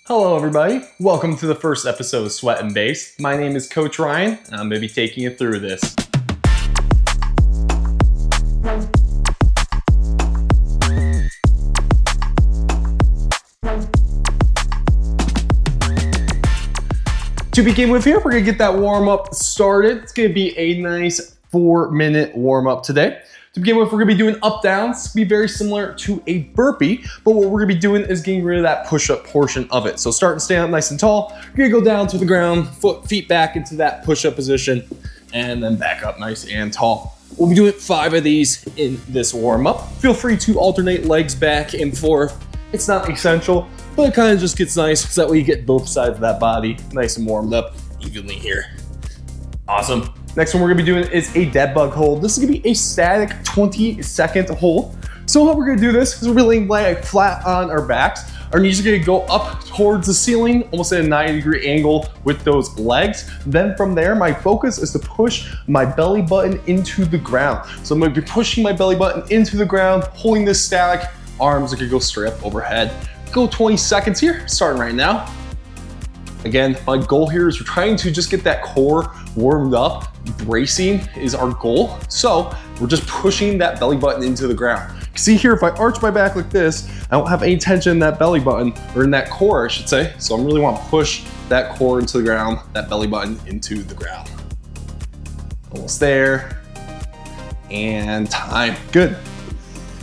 Hello everybody, welcome to the first episode of Sweat and Base. My name is Coach Ryan, and I'm going to be taking you through this. To begin with here, we're going to get that warm up started. It's going to be a nice 4-minute warm up today. To begin with, we're gonna be doing up downs. It's gonna be very similar to a burpee, but what we're gonna be doing is getting rid of that push-up portion of it. So start and stand up nice and tall. You're gonna go down to the ground, feet back into that push-up position, and then back up nice and tall. We'll be doing 5 of these in this warm-up. Feel free to alternate legs back and forth. It's not essential, but it kind of just gets nice, so that way you get both sides of that body nice and warmed up evenly here. Awesome. Next one we're gonna be doing is a dead bug hold. This is gonna be a static 20-second hold. So how we're gonna do this is we're laying flat on our backs. Our knees are gonna go up towards the ceiling, almost at a 90-degree angle with those legs. Then from there, my focus is to push my belly button into the ground. So I'm gonna be pushing my belly button into the ground, holding this static. Arms are gonna go straight up overhead. Go 20 seconds here, starting right now. Again, my goal here is we're trying to just get that core warmed up. Bracing is our goal. So we're just pushing that belly button into the ground. See here, if I arch my back like this, I don't have any tension in that belly button, or in that core, I should say. So I really want to push that core into the ground, that belly button into the ground. Almost there. And time. Good.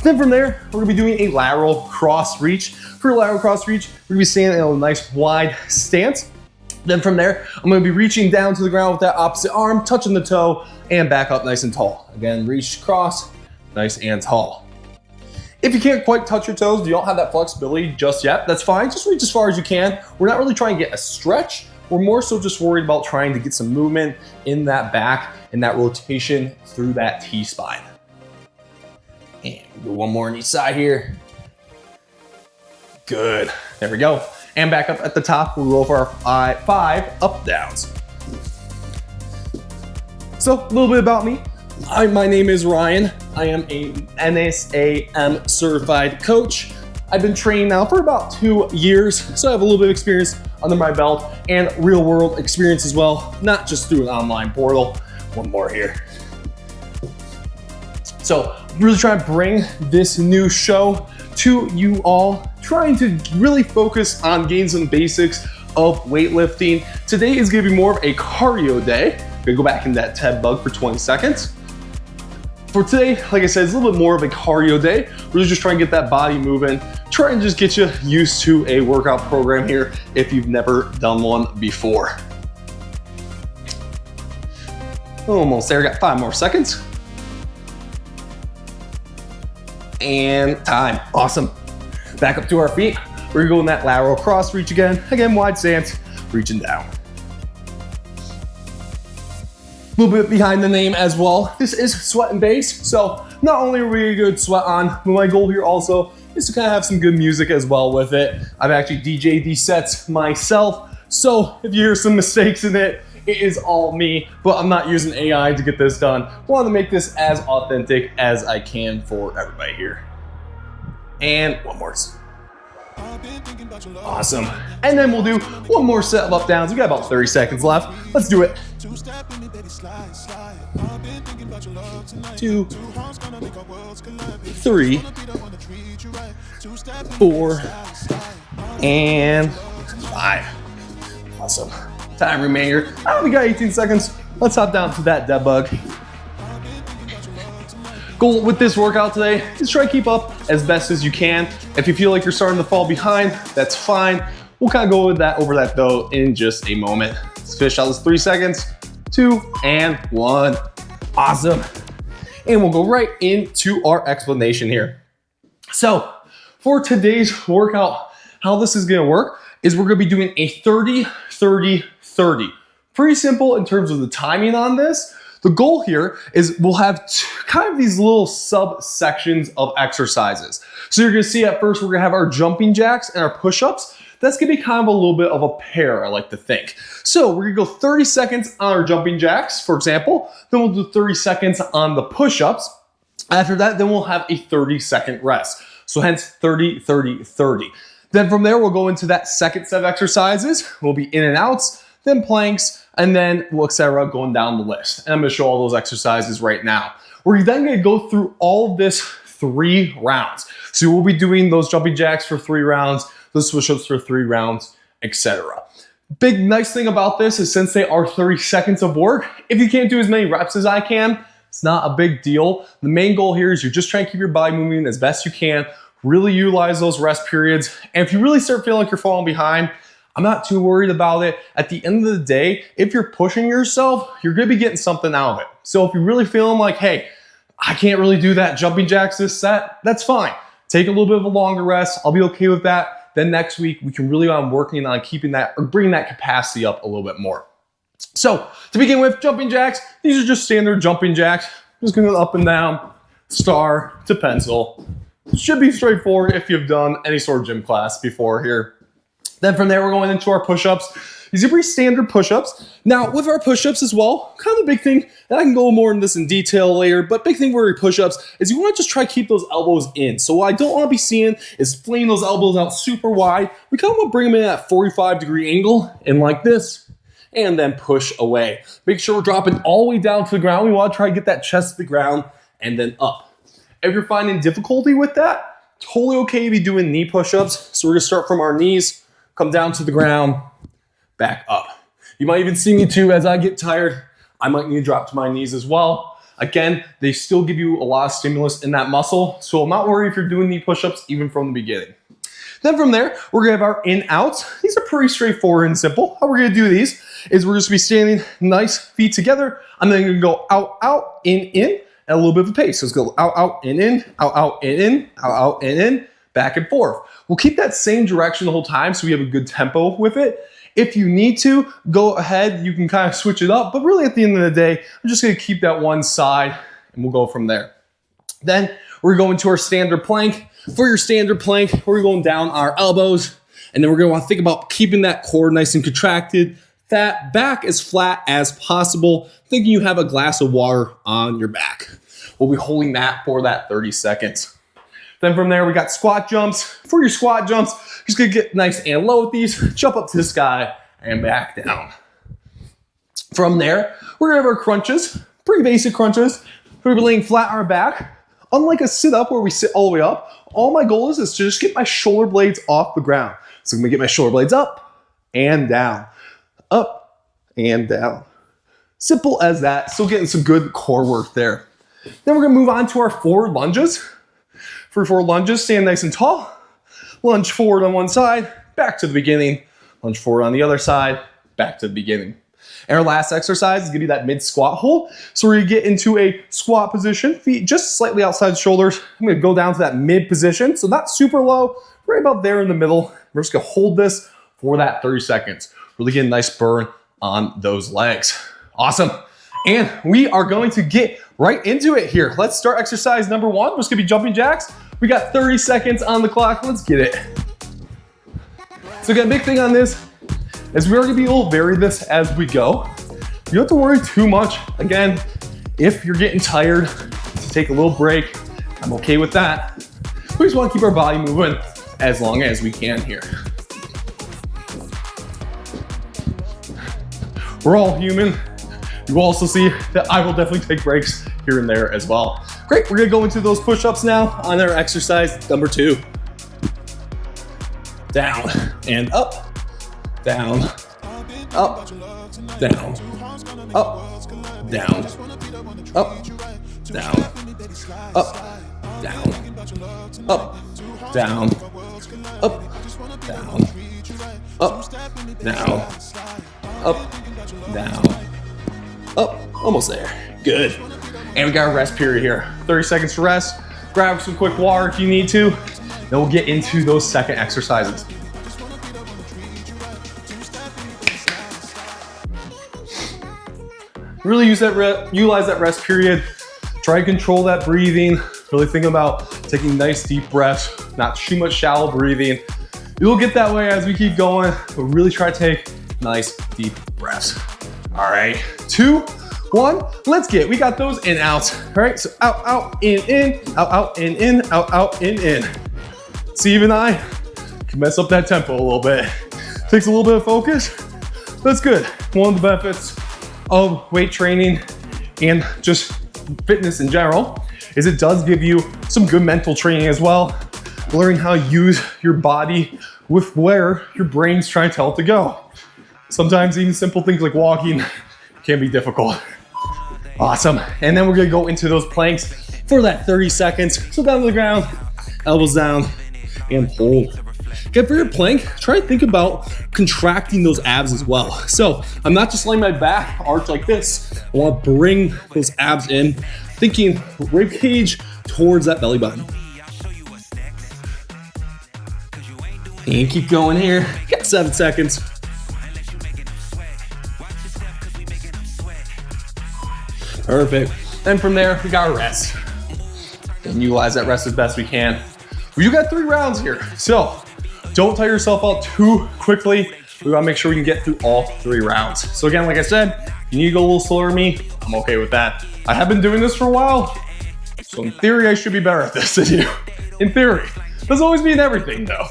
Then from there, we're gonna be doing a lateral cross reach. For a lateral cross reach, we're gonna be standing in a nice wide stance. Then from there, I'm gonna be reaching down to the ground with that opposite arm, touching the toe, and back up nice and tall. Again, reach, cross, nice and tall. If you can't quite touch your toes, you don't have that flexibility just yet, that's fine. Just reach as far as you can. We're not really trying to get a stretch. We're more so just worried about trying to get some movement in that back and that rotation through that T-spine. And we'll do one more on each side here. Good, there we go. And back up at the top, we'll go for our 5 up downs. So a little bit about me. My name is Ryan. I am a NSAM certified coach. I've been training now for about 2 years, so I have a little bit of experience under my belt and real world experience as well, not just through an online portal. One more here. So really trying to bring this new show to you all, trying to really focus on getting some basics of weightlifting. Today is gonna be more of a cardio day. I'm gonna go back in that dead bug for 20 seconds. For today, like I said, it's a little bit more of a cardio day. Really just trying to get that body moving, try and just get you used to a workout program here if you've never done one before. Almost there, got 5 more seconds. And time, awesome. Back up to our feet. We're gonna go in that lateral cross reach again. Again, wide stance, reaching down. A little bit behind the name as well. This is Sweat and Base. So not only are we a good sweat on, but my goal here also is to kind of have some good music as well with it. I've actually DJ'd these sets myself. So if you hear some mistakes in it, it is all me, but I'm not using AI to get this done. I want to make this as authentic as I can for everybody here. And one more. Awesome. And then we'll do one more set of up downs. We got about 30 seconds left. Let's do it. 2, 3, 4, and 5. Awesome. Time remainder. We got 18 seconds. Let's hop down to that dead bug. Goal with this workout today is try to keep up as best as you can. If you feel like you're starting to fall behind, that's fine. We'll kind of go with that over that though in just a moment. Let's finish out this 3 seconds, 2, and 1. Awesome. And we'll go right into our explanation here. So for today's workout, how this is gonna work is we're gonna be doing a 30, 30, 30. Pretty simple in terms of the timing on this. The goal here is we'll have kind of these little subsections of exercises. So you're gonna see at first we're gonna have our jumping jacks and our push-ups. That's gonna be kind of a little bit of a pair, I like to think. So we're gonna go 30 seconds on our jumping jacks, for example, then we'll do 30 seconds on the push-ups. After that, then we'll have a 30-second rest. So hence 30, 30, 30. Then from there, we'll go into that second set of exercises. We'll be in and outs, then planks, and then et cetera, going down the list. And I'm gonna show all those exercises right now. We're then gonna go through all of this 3 rounds. So we'll be doing those jumping jacks for 3 rounds, those push-ups for 3 rounds, etc. Big nice thing about this is since they are 30 seconds of work, if you can't do as many reps as I can, it's not a big deal. The main goal here is you're just trying to keep your body moving as best you can, really utilize those rest periods. And if you really start feeling like you're falling behind, I'm not too worried about it. At the end of the day, if you're pushing yourself, you're gonna be getting something out of it. So if you're really feeling like, hey, I can't really do that jumping jacks this set, that's fine. Take a little bit of a longer rest. I'll be okay with that. Then next week, we can really on working on keeping that or bringing that capacity up a little bit more. So to begin with, jumping jacks, these are just standard jumping jacks. Just going up and down, star to pencil. Should be straightforward if you've done any sort of gym class before here. Then from there, we're going into our push-ups. These are pretty standard push-ups. Now, with our push-ups as well, kind of the big thing, and I can go more into this in detail later, but big thing with your push-ups is you want to just try to keep those elbows in. So what I don't want to be seeing is flaying those elbows out super wide. We kind of want to bring them in at 45-degree angle, and like this, and then push away. Make sure we're dropping all the way down to the ground. We want to try to get that chest to the ground, and then up. If you're finding difficulty with that, totally okay to be doing knee push-ups. So we're going to start from our knees, come down to the ground, back up. You might even see me too as I get tired. I might need to drop to my knees as well. Again, they still give you a lot of stimulus in that muscle. So I'm not worried if you're doing knee push-ups even from the beginning. Then from there, we're gonna have our in-outs. These are pretty straightforward and simple. How we're gonna do these is we're just gonna be standing nice, feet together. I'm then gonna go out, out, in, and a little bit of a pace. So let's go out, out, in, out, out, in, out, out, in, back and forth. We'll keep that same direction the whole time so we have a good tempo with it. If you need to, go ahead, you can kind of switch it up, but really at the end of the day, I'm just gonna keep that one side and we'll go from there. Then we're going to our standard plank. For your standard plank, we're going down our elbows, and then we're gonna wanna think about keeping that core nice and contracted, that back as flat as possible, thinking you have a glass of water on your back. We'll be holding that for that 30 seconds. Then from there, we got squat jumps. For your squat jumps, just gonna get nice and low with these, jump up to the sky and back down. From there, we're gonna have our crunches, pretty basic crunches. We're gonna be laying flat on our back. Unlike a sit up where we sit all the way up, all my goal is to just get my shoulder blades off the ground. So I'm gonna get my shoulder blades up and down, up and down. Simple as that, still getting some good core work there. Then we're gonna move on to our forward lunges. For forward lunges, stand nice and tall. Lunge forward on one side, back to the beginning. Lunge forward on the other side, back to the beginning. And our last exercise is gonna be that mid squat hold. So we're gonna get into a squat position, feet just slightly outside the shoulders. I'm gonna go down to that mid position, so not super low, right about there in the middle. We're just gonna hold this for that 30 seconds. Really get a nice burn on those legs. Awesome. And we are going to get right into it here. Let's start exercise number 1. We're just gonna be jumping jacks. We got 30 seconds on the clock. Let's get it. So again, big thing on this is we're gonna be able to vary this as we go. You don't have to worry too much. Again, if you're getting tired, to take a little break, I'm okay with that. We just wanna keep our body moving as long as we can here. We're all human. You will also see that I will definitely take breaks here and there as well. Great, we're gonna go into those push-ups now on our exercise number 2. Down and up, down, up, down, up, down, up, down, up, down, up, down, up, down, up, down, up, down, up, almost there. Good. And we got a rest period here. 30 seconds to rest. Grab some quick water if you need to. Then we'll get into those second exercises. Really utilize that rest period. Try to control that breathing. Really think about taking nice deep breaths, not too much shallow breathing. You'll get that way as we keep going, but really try to take nice deep breaths. All right, 2, 1, let's get it. We got those in, outs. All right, so out, out, in, out, out, in, out, out, in. Steve and I, can mess up that tempo a little bit. Takes a little bit of focus. That's good. One of the benefits of weight training and just fitness in general is it does give you some good mental training as well. Learning how to use your body with where your brain's trying to tell it to go. Sometimes even simple things like walking can be difficult. Awesome. And then we're gonna go into those planks for that 30 seconds. So down to the ground, elbows down, and hold. Again, for your plank, try to think about contracting those abs as well. So I'm not just laying my back arch like this. I wanna bring those abs in, thinking rib cage towards that belly button. And keep going here. Got 7 seconds. Perfect. Then from there, we got a rest. And utilize that rest as best we can. You got 3 rounds here, so don't tire yourself out too quickly. We gotta make sure we can get through all 3 rounds. So again, like I said, you need to go a little slower than me. I'm okay with that. I have been doing this for a while, so in theory, I should be better at this than you. In theory. Doesn't always mean everything though.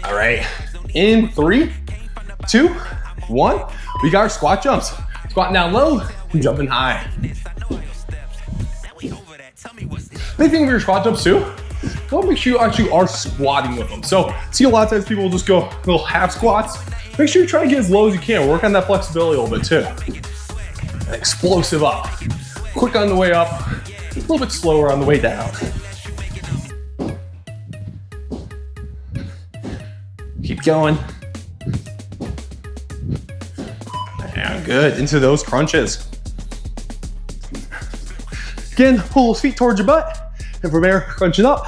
All right, in 3, 2, 1, we got our squat jumps. Squatting down low, jumping high. Big thing with your squat jumps too, go make sure you actually are squatting with them. So see a lot of times people will just go little half squats. Make sure you try to get as low as you can. Work on that flexibility a little bit too. And explosive up. Quick on the way up, a little bit slower on the way down. Keep going. And good, into those crunches. Again, pull those feet towards your butt, and from there, crunching up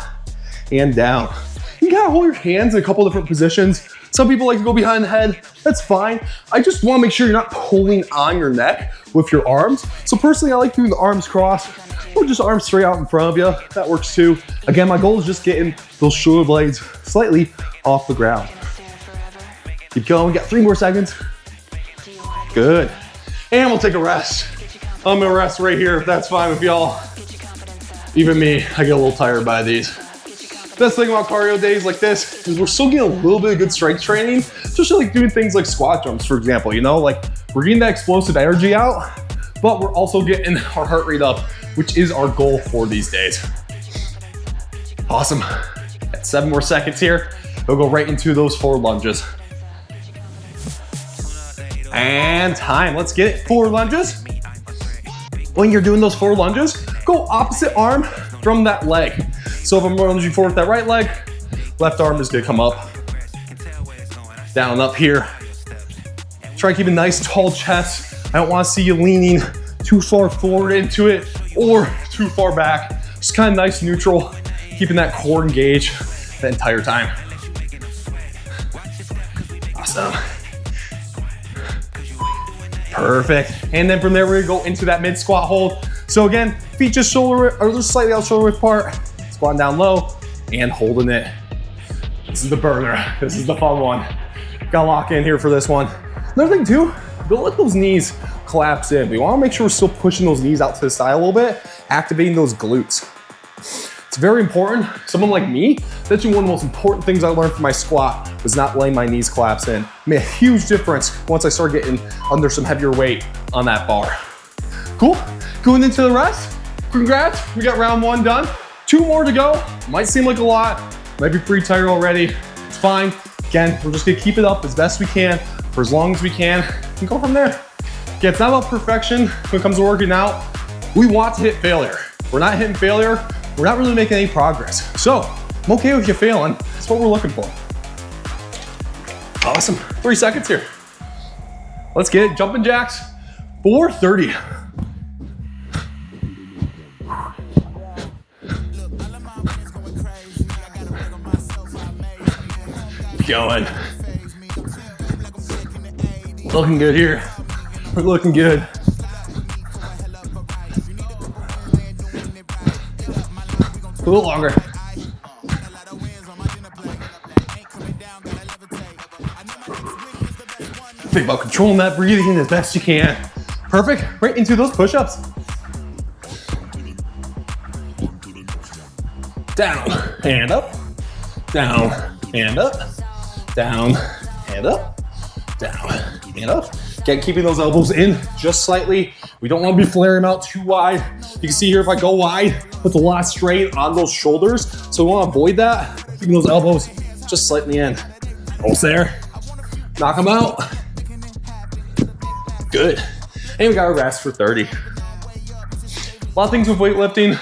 and down. You gotta hold your hands in a couple different positions. Some people like to go behind the head, that's fine. I just wanna make sure you're not pulling on your neck with your arms. So personally, I like doing the arms crossed, or just arms straight out in front of you. That works too. Again, my goal is just getting those shoulder blades slightly off the ground. Keep going, we got 3 more seconds. Good. And we'll take a rest. I'm gonna rest right here if that's fine with y'all. Even me, I get a little tired by these. Best thing about cardio days like this is we're still getting a little bit of good strength training, especially like doing things like squat jumps, for example, you know, like we're getting that explosive energy out, but we're also getting our heart rate up, which is our goal for these days. Awesome. Got 7 more seconds here. We'll go right into those forward lunges. And time, let's get it. Forward lunges. When you're doing those forward lunges, go opposite arm from that leg. So if I'm lunging forward with that right leg, left arm is gonna come up, down, up here. Try to keep a nice tall chest. I don't wanna see you leaning too far forward into it or too far back. Just kind of nice neutral, keeping that core engaged the entire time. Awesome. Perfect. And then from there, we're gonna go into that mid squat hold. So again, feet just shoulder or just slightly out shoulder width apart, squatting down low and holding it. This is the burner. This is the fun one. Gotta lock in here for this one. Another thing too, don't let those knees collapse in. We wanna make sure we're still pushing those knees out to the side a little bit, activating those glutes. It's very important. Someone like me, that's actually one of the most important things I learned from my squat was not letting my knees collapse in. It made a huge difference once I started getting under some heavier weight on that bar. Cool, going into the rest. Congrats, we got round 1 done. 2 more to go. Might seem like a lot, might be pretty tired already. It's fine. Again, we're just gonna keep it up as best we can for as long as we can and go from there. Again, it's not about perfection when it comes to working out. We want to hit failure. We're not hitting failure, we're not really making any progress. So I'm okay with you failing. That's what we're looking for. Awesome, 3 seconds here. Let's get it, jumping jacks, 430. Going. Looking good here. We're looking good. A little longer. Think about controlling that breathing as best you can. Perfect, right into those push-ups. Down. and up, down, and up, down, and up, down, and up. Again, keeping those elbows in just slightly. We don't want to be flaring them out too wide. You can see here if I go wide, puts a lot of strain on those shoulders. So we want to avoid that. Keeping those elbows just slightly in. Almost there. Knock them out. Good. And we got a rest for 30. A lot of things with weightlifting.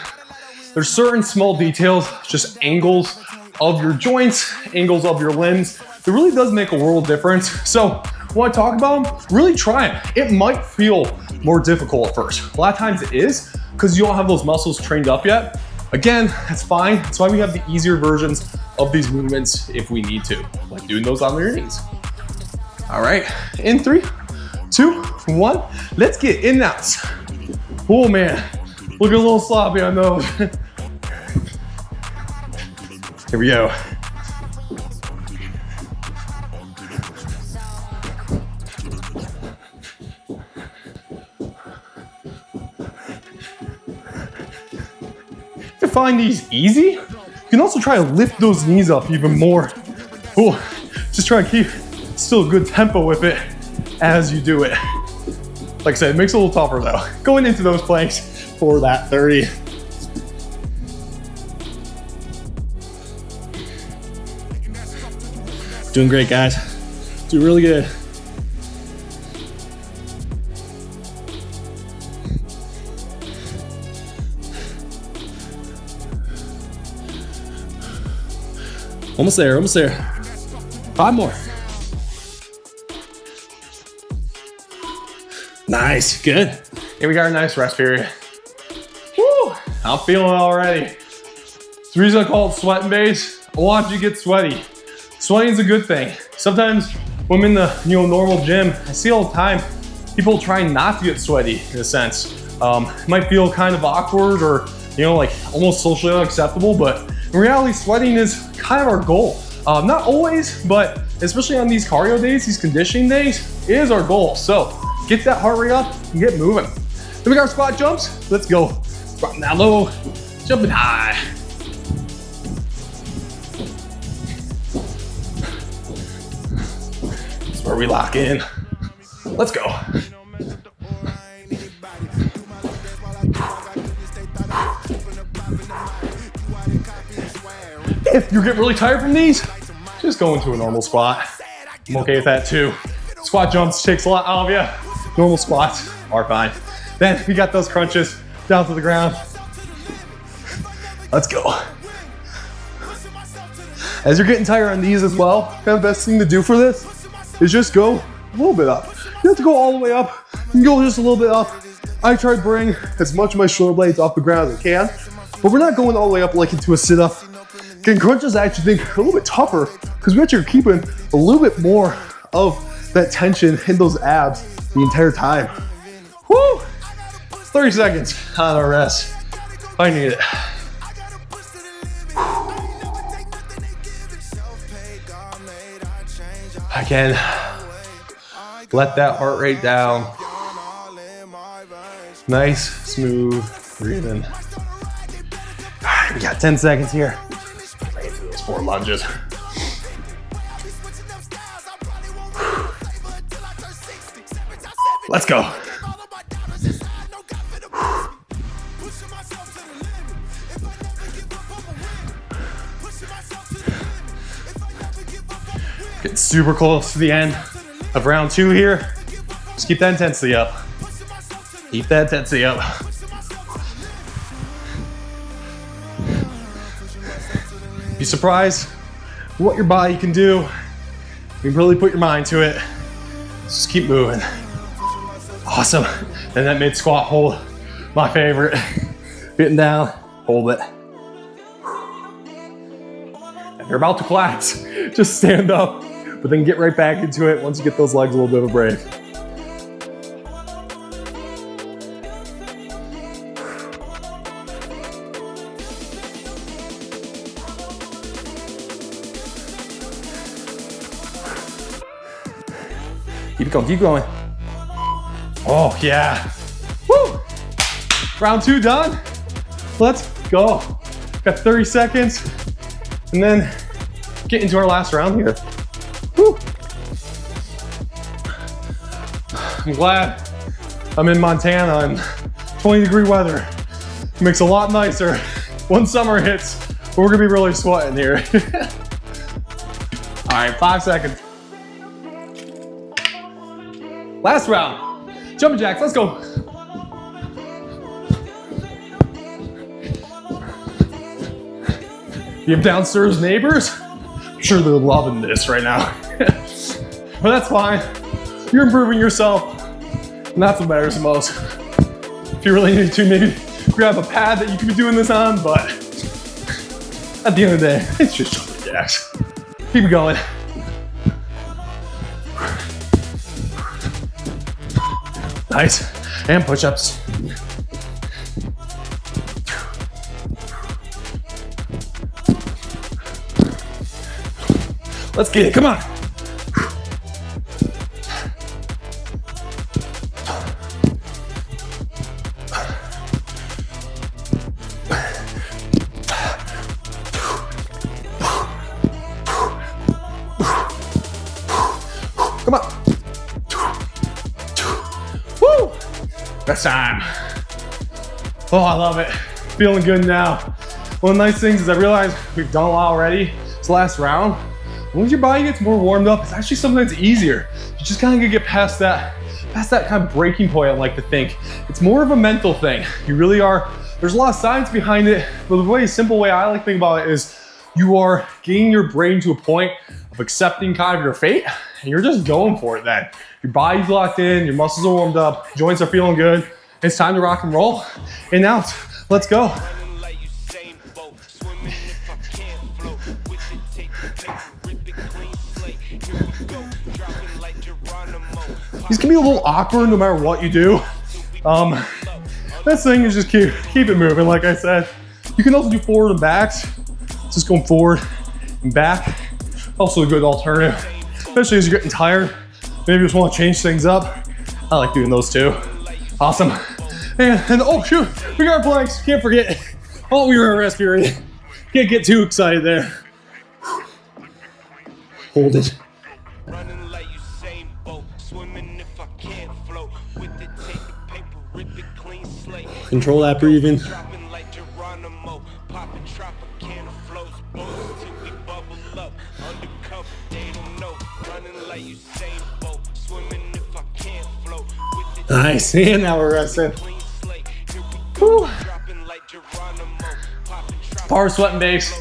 There's certain small details, just angles of your joints, angles of your limbs. It really does make a world of difference. So want to talk about them? Really try them. It might feel more difficult at first. A lot of times it is because you don't have those muscles trained up yet. Again, that's fine. That's why we have the easier versions of these movements if we need to, like doing those on your knees. All right, in 3, 2, 1. Let's get in and out. Oh man, looking a little sloppy on those. Here we go. To find these easy, you can also try to lift those knees up even more. Oh, just try to keep still a good tempo with it as you do it. Like I said, it makes it a little tougher though. Going into those planks for that 30. Doing great, guys. Doing really good. Almost there, almost there. 5 more. Nice, good. Here we got a nice rest period. Woo, I'm feeling it already. It's the reason I call it sweat and base. I want you to get sweaty. Sweating is a good thing. Sometimes when I'm in the normal gym, I see all the time people trying not to get sweaty in a sense. It might feel kind of awkward or like almost socially unacceptable, but in reality, sweating is kind of our goal. Not always, but especially on these cardio days, these conditioning days, it is our goal. So get that heart rate up and get moving. Then we got our squat jumps. Let's go. Squatting down low, jumping high. That's where we lock in. Let's go. If you get really tired from these, just go into a normal squat. I'm okay with that too. Squat jumps takes a lot out of you. Normal squats are fine. Then we got those crunches down to the ground. Let's go. As you're getting tired on these as well, kind of the best thing to do for this is just go a little bit up. You have to go all the way up. You can go just a little bit up. I try to bring as much of my shoulder blades off the ground as I can, but we're not going all the way up like into a sit-up. Getting crunches, I actually think, a little bit tougher because we actually are keeping a little bit more of that tension in those abs the entire time. Woo! 30 seconds on our rest. I need it. Again, let that heart rate down. Nice, smooth breathing. All right, we got 10 seconds here. Right through those 4 lunges. Let's go. Getting super close to the end of round 2 here. Just keep that intensity up. Keep that intensity up. Be surprised what your body can do. You really put your mind to it. Just keep moving. Awesome. And that mid squat hold, my favorite. Getting down, hold it. If you're about to collapse, just stand up, but then get right back into it once you get those legs a little bit of a break. Keep it going, keep going. Oh yeah. Woo! Round 2 done. Let's go. Got 30 seconds. and then get into our last round here. Woo. I'm glad I'm in Montana and 20-degree weather. It makes it a lot nicer when summer hits, but we're gonna be really sweating here. All right, 5 seconds. Last round, jumping jacks, let's go. You have downstairs neighbors? I'm sure they're loving this right now. But that's fine. You're improving yourself, and that's what matters the most. If you really need to, maybe grab a pad that you can be doing this on, but at the end of the day, it's just jumping jacks. Keep it going. Nice, and push-ups. Let's get it, come on. Come on. Woo! That's time. Oh, I love it. Feeling good now. One of the nice things is I realize we've done a lot already. This last round, once your body gets more warmed up, it's actually sometimes easier. You just kind of get past that kind of breaking point, I like to think. It's more of a mental thing. You really are, there's a lot of science behind it, but the simple way I like to think about it is you are getting your brain to a point of accepting kind of your fate, and you're just going for it then. Your body's locked in, your muscles are warmed up, joints are feeling good. It's time to rock and roll. And now, let's go. These can be a little awkward no matter what you do. Best thing is just keep it moving, like I said. You can also do forward and backs. Just going forward and back. Also a good alternative, especially as you're getting tired. Maybe you just want to change things up. I like doing those too. Awesome. And oh shoot, we got our planks. Can't forget. Oh, we were in a rest period. Can't get too excited there. Hold it. Control that breathing. Nice, and now we're resting. Woo. Power sweat and bass,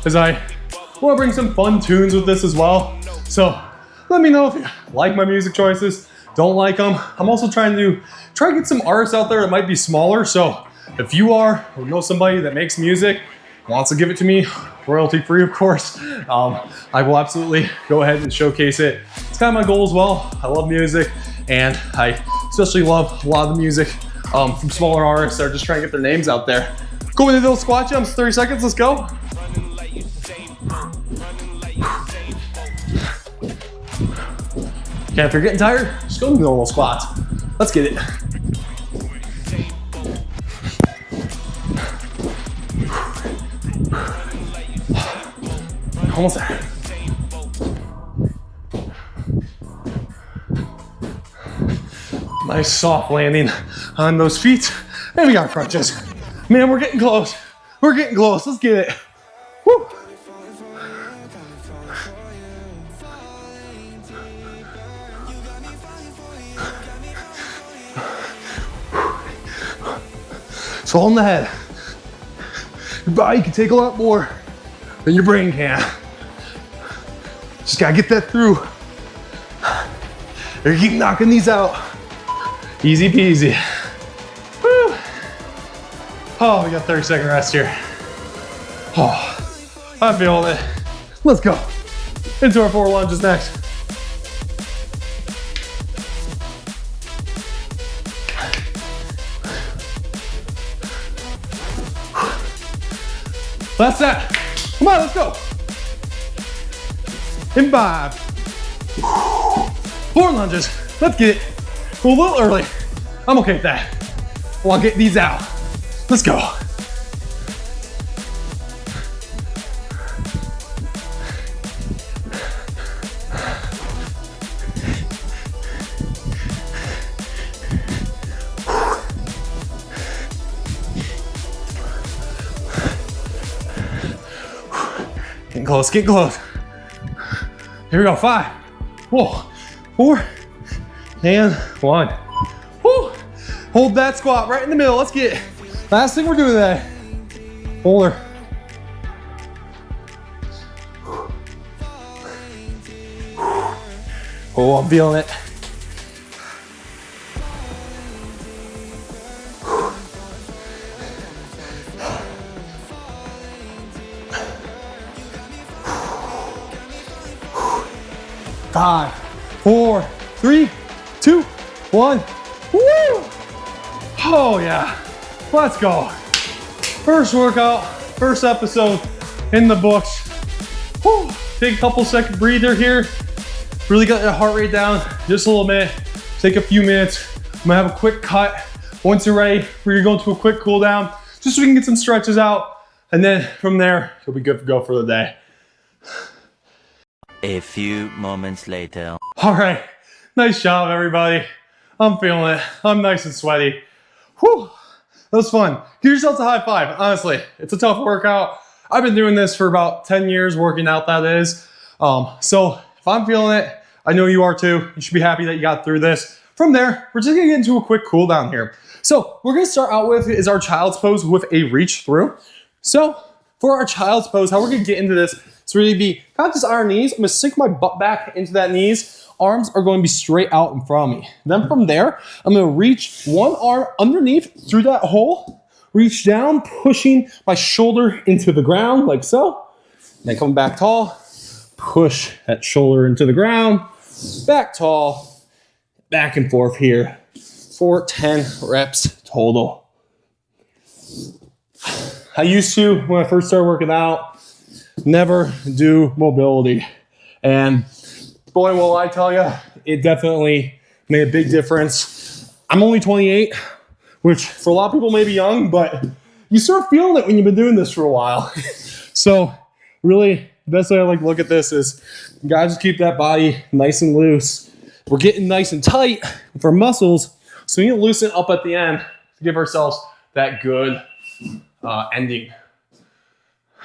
as I want to bring some fun tunes with this as well. So let me know if you like my music choices, don't like them. I'm also trying to get some artists out there that might be smaller. So if you are or know somebody that makes music, wants to give it to me, royalty free of course, I will absolutely go ahead and showcase it. It's kind of my goal as well. I love music, and I especially love a lot of the music from smaller artists that are just trying to get their names out there. Go into those squat jumps, 30 seconds, let's go. Okay, if you're getting tired, just go into normal squats. Let's get it. Almost there. Nice soft landing on those feet. And we got crunches. Man, we're getting close. We're getting close. Let's get it. Woo. So on the head. Your body can take a lot more than your brain can. Just gotta get that through. You keep knocking these out. Easy peasy. Woo. Oh, we got 30-second rest here. Oh, I'm feeling it. Let's go. Into our 4 lunges next. That's that. Come on, let's go. In 5. 4 lunges. Let's get it. Go a little early. I'm okay with that. Well, I'll get these out. Let's go. close, get close. Here we go, 5, whoa, 4, and 1. Woo. Hold that squat right in the middle. Let's get it. Last thing we're doing today. Hold her. Oh, I'm feeling it. Five, 4, 3, 2, 1. Woo! Oh yeah, let's go. First workout, first episode in the books. Woo! Take a couple second breather here. Really get the heart rate down just a little bit. Take a few minutes. I'm gonna have a quick cut. Once you're ready, we're gonna go into a quick cool down just so we can get some stretches out. And then from there, you'll be good to go for the day. A few moments later. All right, nice job, everybody. I'm feeling it. I'm nice and sweaty. Whew, that was fun. Give yourself a high five. Honestly, it's a tough workout. I've been doing this for about 10 years, working out that is. So if I'm feeling it, I know you are too. You should be happy that you got through this. From there, we're just gonna get into a quick cool down here. So we're gonna start out with is our child's pose with a reach through. So for our child's pose, how we're gonna get into this is really be kind of just on our knees. I'm gonna sink my butt back into that knees. Arms are going to be straight out in front of me. Then from there, I'm gonna reach one arm underneath through that hole, reach down, pushing my shoulder into the ground like so. Then come back tall, push that shoulder into the ground, back tall, back and forth here for 10 reps total. I used to, when I first started working out, never do mobility. And boy, will I tell you, it definitely made a big difference. I'm only 28, which for a lot of people may be young, but you start feeling it when you've been doing this for a while. So really, the best way I like to look at this is, guys, just keep that body nice and loose. We're getting nice and tight with our muscles, so we need to loosen up at the end to give ourselves that good ending.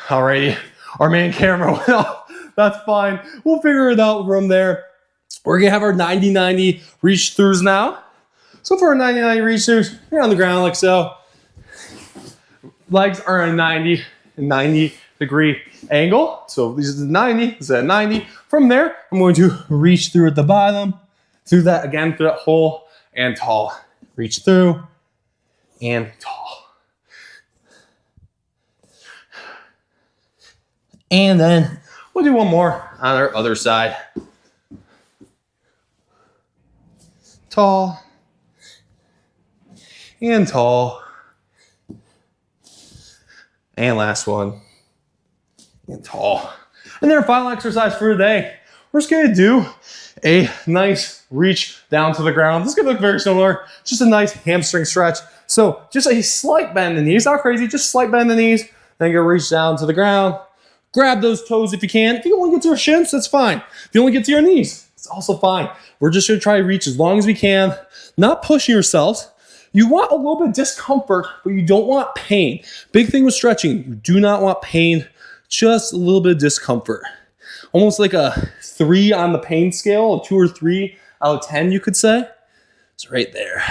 Alrighty, our main camera went off. That's fine. We'll figure it out from there. We're gonna have our 90-90 reach throughs now. So for our 90-90 reach throughs, you're on the ground like so. Legs are at a 90 degree angle. So this is 90, this is at 90. From there, I'm going to reach through at the bottom, through that again, through that hole, and tall. Reach through, and tall. And then we'll do one more on our other side. Tall, and tall. And last one, and tall. And then our final exercise for today, we're just gonna do a nice reach down to the ground. This is gonna look very similar, just a nice hamstring stretch. So just a slight bend in the knees, not crazy, just slight bend in the knees. Then you're gonna reach down to the ground. Grab those toes if you can. If you only get to your shins, that's fine. If you only get to your knees, it's also fine. We're just gonna try to reach as long as we can, not pushing yourselves. You want a little bit of discomfort, but you don't want pain. Big thing with stretching, you do not want pain, just a little bit of discomfort. Almost like a 3 on the pain scale, a 2 or 3 out of 10, you could say. It's right there.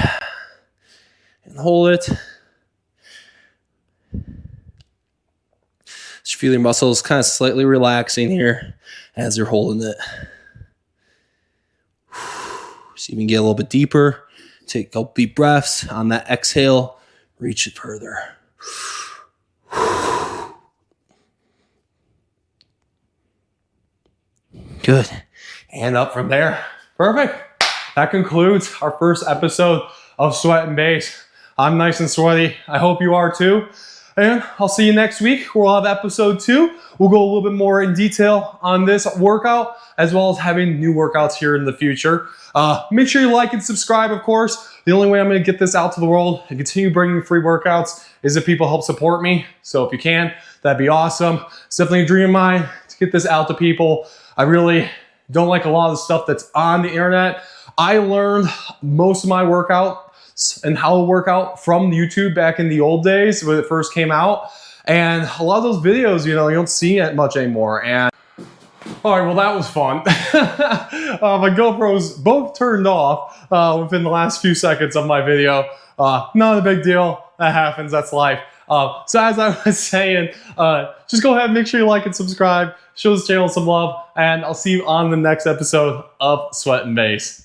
And hold it. Just feel your muscles kind of slightly relaxing here as you're holding it. So you can get a little bit deeper. Take a couple deep breaths. On that exhale, reach it further. Good. And up from there. Perfect. That concludes our first episode of Sweat and Base. I'm nice and sweaty. I hope you are too. And I'll see you next week. We'll have episode 2. We'll go a little bit more in detail on this workout, as well as having new workouts here in the future. Make sure you like and subscribe, of course. The only way I'm going to get this out to the world and continue bringing free workouts is if people help support me. So if you can, that'd be awesome. It's definitely a dream of mine to get this out to people. I really don't like a lot of the stuff that's on the internet. I learned most of my workouts and how to work out from YouTube back in the old days when it first came out. And a lot of those videos, you know, you don't see it much anymore. And all right, well, that was fun. My GoPros both turned off within the last few seconds of my video. Not a big deal. That happens. That's life. So as I was saying, just go ahead and make sure you like and subscribe. Show this channel some love. And I'll see you on the next episode of Sweat and Bass.